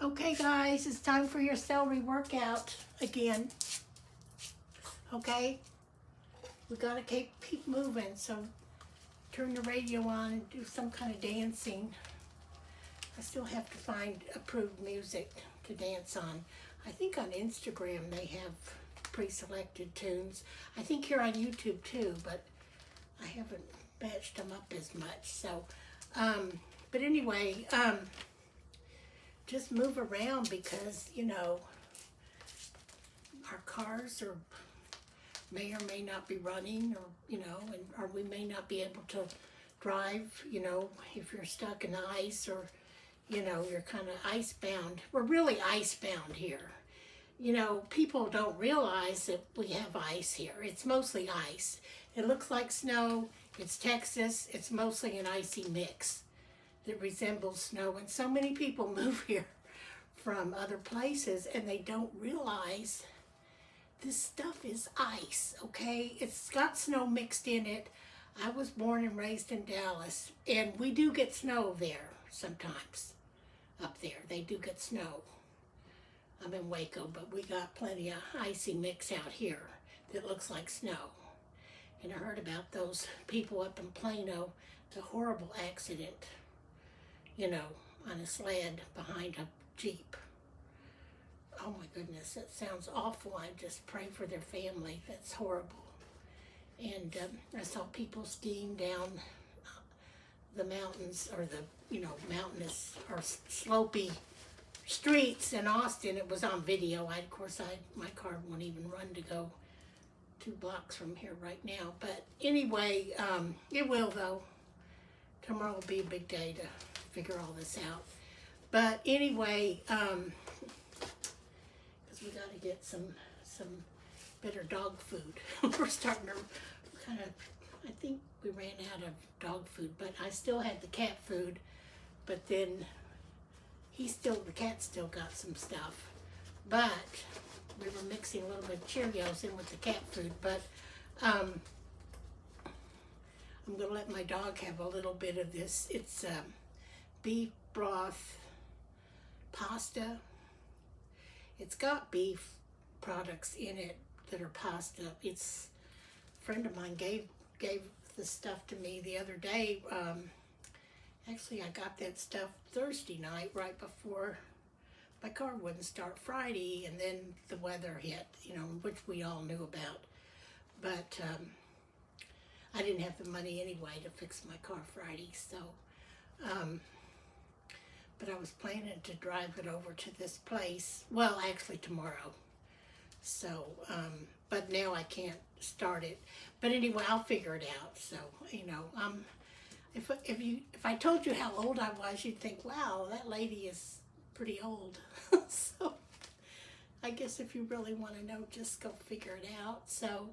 Okay, guys, it's time for your celery workout again. Okay? We gotta keep moving, so turn the radio on and do some kind of dancing. I still have to find approved music to dance on. I think on Instagram they have pre-selected tunes. I think here on YouTube too, but I haven't batched them up as much. So, but anyway, just move around because, you know, our cars may or may not be running, or, you know, or we may not be able to drive, you know, if you're stuck in ice, or, you know, you're kind of icebound. We're really icebound here. You know, people don't realize that we have ice here. It's mostly ice. It looks like snow. It's Texas. It's mostly an icy mix that resembles snow. And so many people move here from other places and they don't realize this stuff is ice, okay? It's got snow mixed in it. I was born and raised in Dallas, and we do get snow there sometimes. Up there, they do get snow. I'm in Waco, but we got plenty of icy mix out here that looks like snow. And I heard about those people up in Plano, the horrible accident, you know, on a sled behind a Jeep. Oh my goodness, that sounds awful. I just pray for their family. That's horrible. And I saw people skiing down the mountains, or the, you know, mountainous or slopey streets in Austin. It was on video. My car won't even run to go 2 blocks from here right now. But anyway, it will though. Tomorrow will be a big day to figure all this out. But anyway, because we got to get some better dog food. We're starting to kind of, I think we ran out of dog food, but I still had the cat food, but then the cat still got some stuff. But we were mixing a little bit of Cheerios in with the cat food, but I'm going to let my dog have a little bit of this. It's beef broth pasta. It's got beef products in it that are pasta. It's a friend of mine gave the stuff to me the other day. Actually, I got that stuff Thursday night right before my car wouldn't start Friday, and then the weather hit, you know, which we all knew about. But I didn't have the money anyway to fix my car Friday, so but I was planning to drive it over to this place, well, actually tomorrow. So, but now I can't start it. But anyway, I'll figure it out. So, you know, if I told you how old I was, you'd think, wow, that lady is pretty old. So, I guess if you really want to know, just go figure it out. So,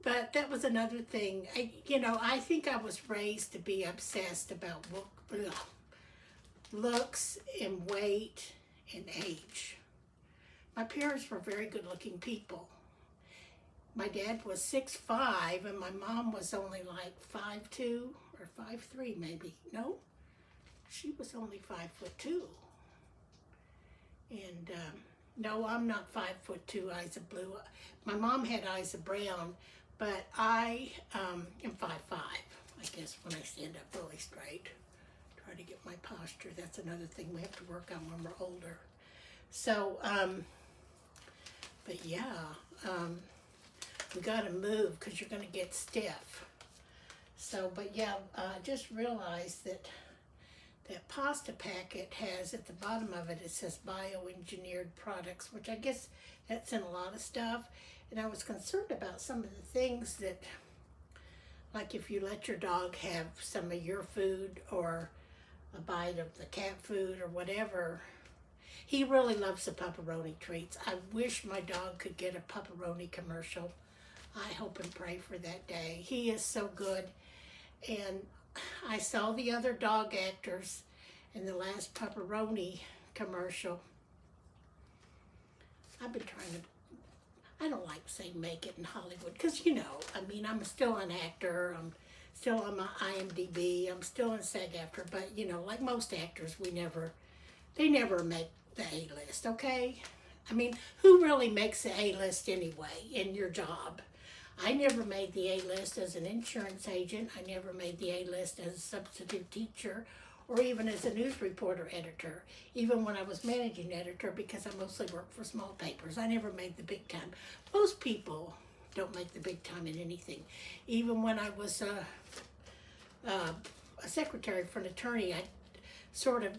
but that was another thing. I think I was raised to be obsessed about looks and weight and age. My parents were very good-looking people. My dad was 6'5", and my mom was only like 5'2" or 5'3" maybe. No, she was only 5'2". And no, I'm not 5'2", eyes of blue. My mom had eyes of brown, but I am 5'5". I guess when I stand up really straight. Try to get my posture. That's another thing we have to work on when we're older. So, but yeah, we got to move because you're going to get stiff. So, but yeah, I just realized that pasta packet has at the bottom of it, it says bioengineered products, which I guess that's in a lot of stuff. And I was concerned about some of the things that, like if you let your dog have some of your food or a bite of the cat food or whatever. He really loves the pepperoni treats. I wish my dog could get a pepperoni commercial. I hope and pray for that day. He is so good. And I saw the other dog actors in the last pepperoni commercial. I've been trying to, I don't like saying make it in Hollywood, because, you know, I mean, I'm still an actor. I'm still on my IMDb. I'm still in SAG-AFTRA, but, you know, like most actors, they never make the A-list, okay? I mean, who really makes the A-list anyway in your job? I never made the A-list as an insurance agent. I never made the A-list as a substitute teacher or even as a news reporter editor, even when I was managing editor, because I mostly worked for small papers. I never made the big time. Most people don't make the big time in anything. Even when I was a secretary for an attorney, I sort of,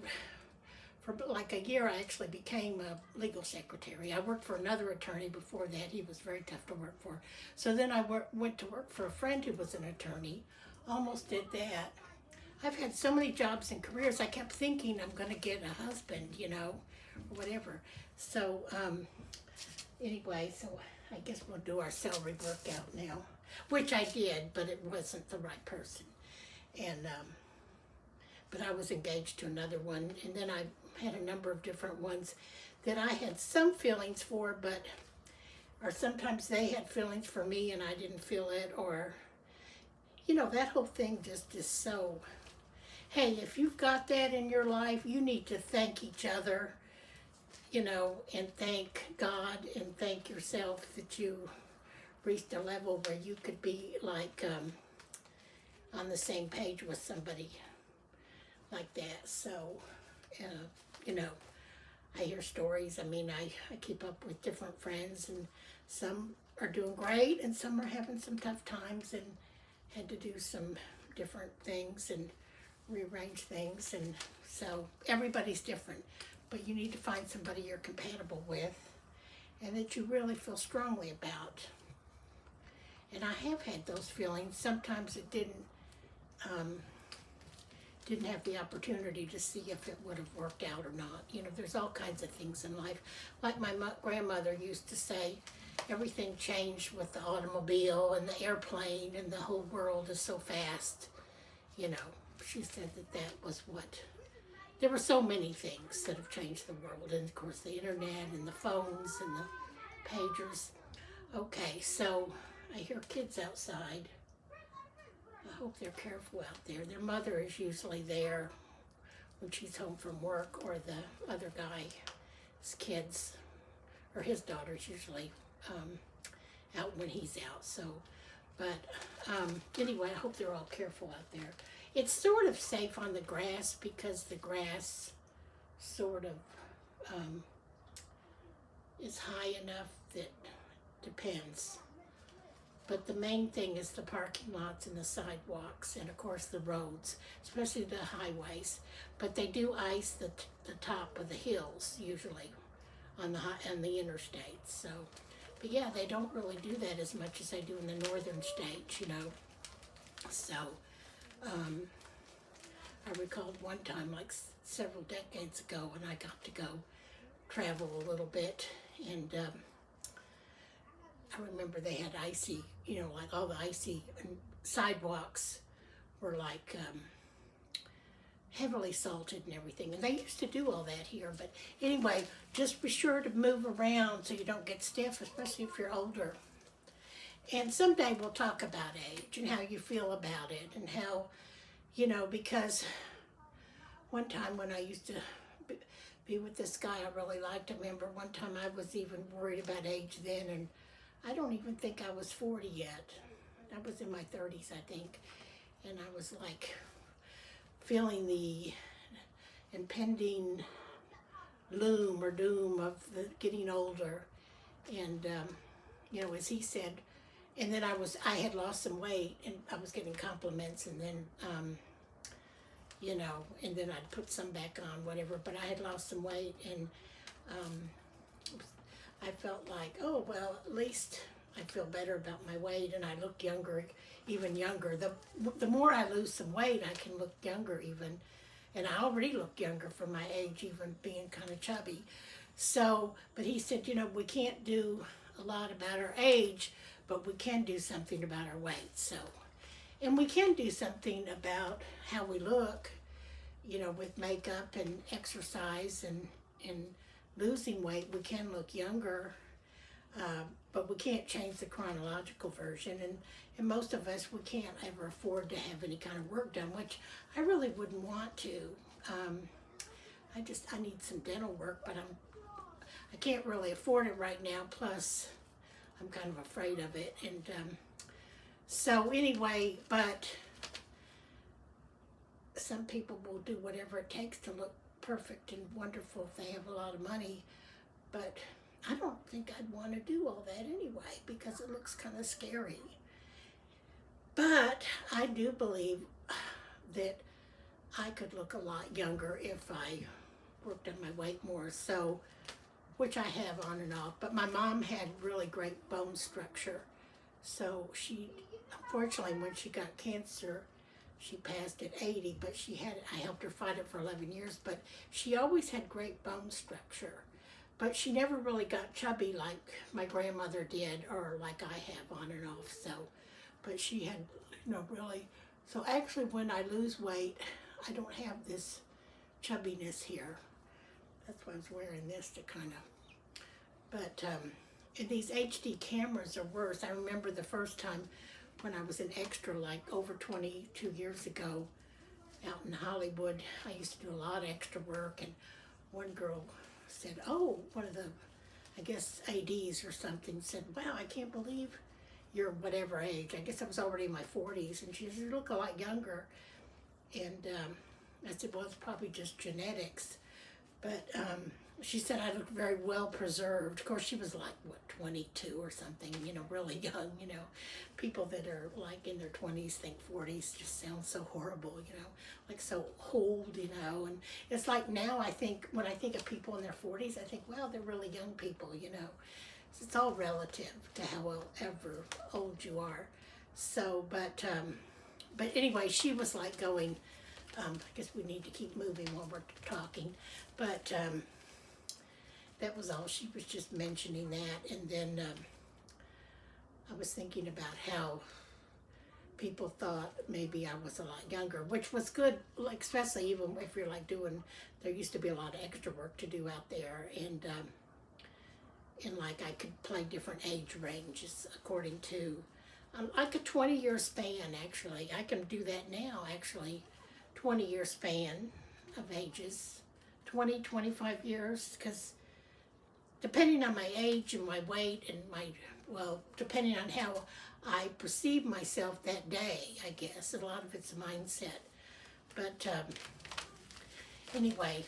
for like a year, I actually became a legal secretary. I worked for another attorney before that. He was very tough to work for. So then I went to work for a friend who was an attorney. Almost did that. I've had so many jobs and careers, I kept thinking I'm going to get a husband, you know, or whatever. So, anyway, so I guess we'll do our celery workout now, which I did, but it wasn't the right person. And, but I was engaged to another one, and then I had a number of different ones that I had some feelings for, but, or sometimes they had feelings for me and I didn't feel it, or, you know, that whole thing just is so... Hey, if you've got that in your life, you need to thank each other, you know, and thank God and thank yourself that you reached a level where you could be like on the same page with somebody like that. So, you know, I hear stories. I mean, I keep up with different friends, and some are doing great and some are having some tough times and had to do some different things and rearrange things, and so everybody's different, but you need to find somebody you're compatible with and that you really feel strongly about. And I have had those feelings. Sometimes it didn't have the opportunity to see if it would have worked out or not. You know, there's all kinds of things in life. Like my grandmother used to say, everything changed with the automobile and the airplane, and the whole world is so fast, you know. She said that was what, there were so many things that have changed the world, and of course the internet and the phones and the pagers. Okay, so I hear kids outside. I hope they're careful out there. Their mother is usually there when she's home from work, or the other guy's kids, or his daughter's usually out when he's out. So, but anyway, I hope they're all careful out there. It's sort of safe on the grass because the grass sort of is high enough that depends. But the main thing is the parking lots and the sidewalks, and of course the roads, especially the highways. But they do ice the top of the hills usually on the interstates. So, but yeah, they don't really do that as much as they do in the northern states, you know. So. I recalled one time, like several decades ago, when I got to go travel a little bit, and I remember they had icy, you know, like all the icy sidewalks were like heavily salted and everything, and they used to do all that here. But anyway, just be sure to move around so you don't get stiff, especially if you're older. And someday we'll talk about age and how you feel about it, and how, you know, because one time when I used to be with this guy I really liked, I remember one time I was even worried about age then, and I don't even think I was 40 yet. I was in my 30s, I think, and I was like feeling the impending loom or doom of the getting older, and you know, as he said. And then I had lost some weight, and I was getting compliments, and then, you know, and then I'd put some back on, whatever, but I had lost some weight, and I felt like, oh, well, at least I feel better about my weight, and I look younger, even younger. The more I lose some weight, I can look younger even, and I already look younger for my age, even being kind of chubby. So, but he said, you know, we can't do a lot about our age, but we can do something about our weight. So, and we can do something about how we look, you know, with makeup and exercise and losing weight. We can look younger, but we can't change the chronological version. And most of us, we can't ever afford to have any kind of work done, which I really wouldn't want to. I need some dental work, but I can't really afford it right now. Plus, I'm kind of afraid of it. And so anyway, but some people will do whatever it takes to look perfect and wonderful if they have a lot of money. But I don't think I'd want to do all that anyway because it looks kind of scary. But I do believe that I could look a lot younger if I worked on my weight more, so, which I have on and off. But my mom had really great bone structure, so she, unfortunately, when she got cancer, she passed at 80, but I helped her fight it for 11 years, but she always had great bone structure. But she never really got chubby like my grandmother did, or like I have on and off, so. But she had, really. So actually, when I lose weight, I don't have this chubbiness here. That's why I was wearing this to kind of. But and these HD cameras are worse. I remember the first time when I was an extra, like over 22 years ago, out in Hollywood. I used to do a lot of extra work, and one girl said, oh, one of the, I guess, ADs or something said, wow, I can't believe you're whatever age. I guess I was already in my 40s, and she said, you look a lot younger. And I said, well, it's probably just genetics. But she said I looked very well preserved. Of course, she was like, 22 or something, really young, People that are like in their 20s think 40s just sounds so horrible, like so old, And it's like now when I think of people in their 40s, I think, well, they're really young people, It's all relative to however old you are. So, but anyway, she was like going, I guess we need to keep moving while we're talking, but that was all. She was just mentioning that, and then I was thinking about how people thought maybe I was a lot younger, which was good, like especially even if you're like there used to be a lot of extra work to do out there, and like I could play different age ranges according to, like a 20-year span, actually. I can do that now, actually, 20-year span of ages, 20, 25 years, because depending on my age and my weight and depending on how I perceive myself that day, I guess. A lot of it's a mindset. But anyway,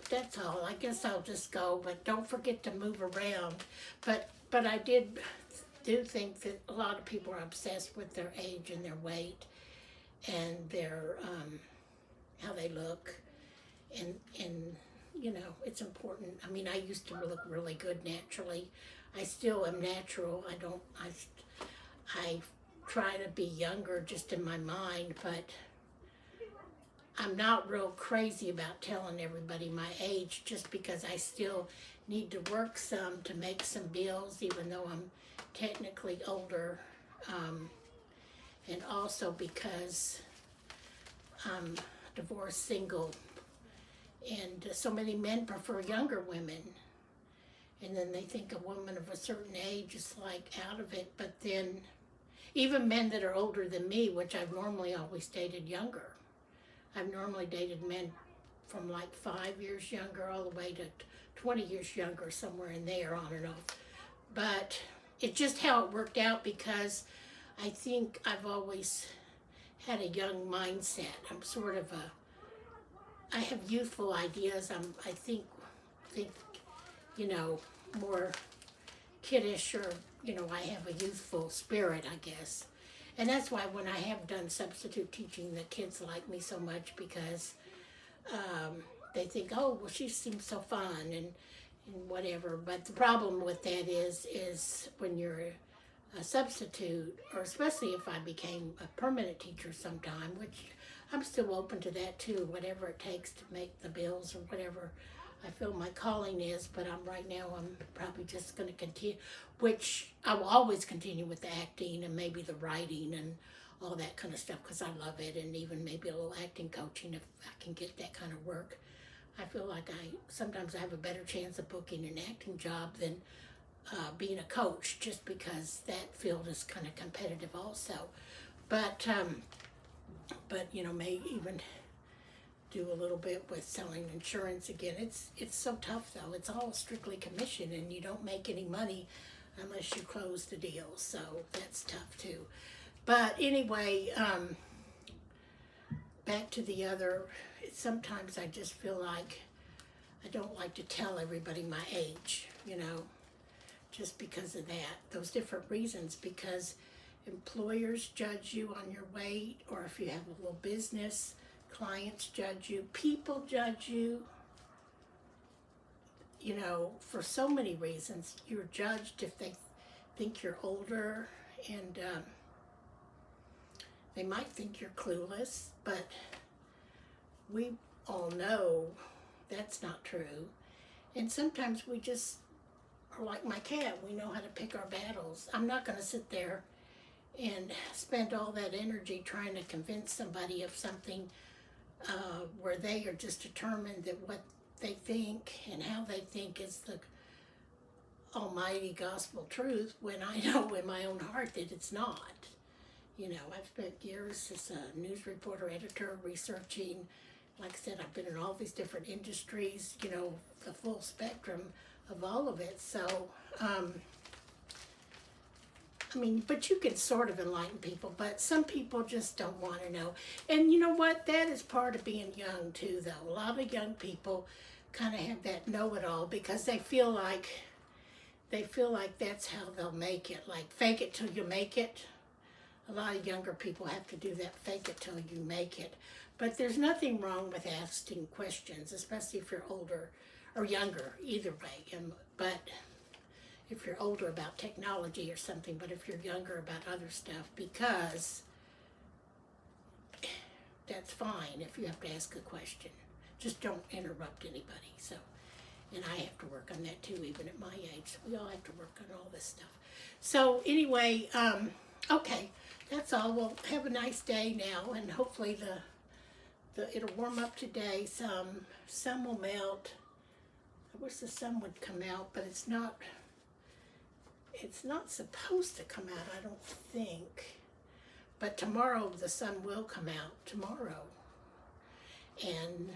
that's all. I guess I'll just go, but don't forget to move around. But I do think that a lot of people are obsessed with their age and their weight and their how they look, and it's important. I mean, I used to look really good naturally. I still am natural. I try to be younger just in my mind, but I'm not real crazy about telling everybody my age, just because I still need to work some to make some bills, even though I'm technically older, and also because I'm divorced, single, and so many men prefer younger women, and then they think a woman of a certain age is like out of it. But then even men that are older than me, which I've normally always dated younger, I've normally dated men from like 5 years younger all the way to 20 years younger, somewhere in there, on and off. But it's just how it worked out, because I think I've always had a young mindset. I'm sort of I have youthful ideas. I think more kiddish, or I have a youthful spirit, I guess. And that's why when I have done substitute teaching, the kids like me so much, because they think, oh, well, she seems so fun and whatever. But the problem with that is when you're a substitute, or especially if I became a permanent teacher sometime, which I'm still open to that too, whatever it takes to make the bills or whatever I feel my calling is. But right now I'm probably just going to continue, which I will always continue with the acting and maybe the writing and all that kind of stuff, because I love it, and even maybe a little acting coaching if I can get that kind of work. I feel like sometimes I have a better chance of booking an acting job than being a coach, just because that field is kind of competitive also. But may even do a little bit with selling insurance again. It's so tough though. It's all strictly commission, and you don't make any money unless you close the deal. So that's tough too. But anyway, back to the other. Sometimes I just feel like I don't like to tell everybody my age, you know, just because of that. Those different reasons, because employers judge you on your weight, or if you have a little business, clients judge you, people judge you, you know, for so many reasons. You're judged if they think you're older, and they might think you're clueless, but we all know that's not true. And sometimes we just are like my cat. We know how to pick our battles. I'm not going to sit there and spend all that energy trying to convince somebody of something where they are just determined that what they think and how they think is the almighty gospel truth, when I know in my own heart that it's not. You know, I've spent years as a news reporter, editor, researching. Like I said, I've been in all these different industries, you know, the full spectrum of all of it. So, I mean, but you can sort of enlighten people, but some people just don't want to know. And you know what? That is part of being young too, though. A lot of young people kind of have that know-it-all because they feel like that's how they'll make it. Like, fake it till you make it. A lot of younger people have to do that, fake it till you make it. But there's nothing wrong with asking questions, especially if you're older or younger, either way. But if you're older about technology or something, but if you're younger about other stuff, because that's fine if you have to ask a question. Just don't interrupt anybody. So, and I have to work on that too, even at my age. We all have to work on all this stuff. So anyway, okay, that's all. Well, have a nice day now, and hopefully it'll warm up today. Some will melt. I wish the sun would come out, but it's not supposed to come out, I don't think. But tomorrow the sun will come out tomorrow. And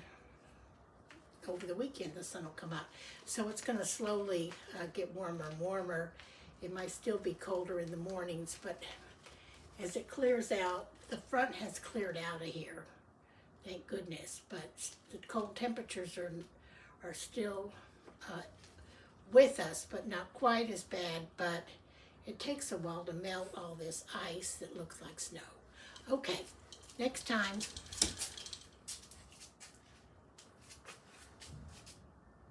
over the weekend the sun will come out. So it's going to slowly get warmer and warmer. It might still be colder in the mornings, but as it clears out, the front has cleared out of here. Thank goodness. But the cold temperatures are still with us, but not quite as bad. But it takes a while to melt all this ice that looks like snow. Okay, next time.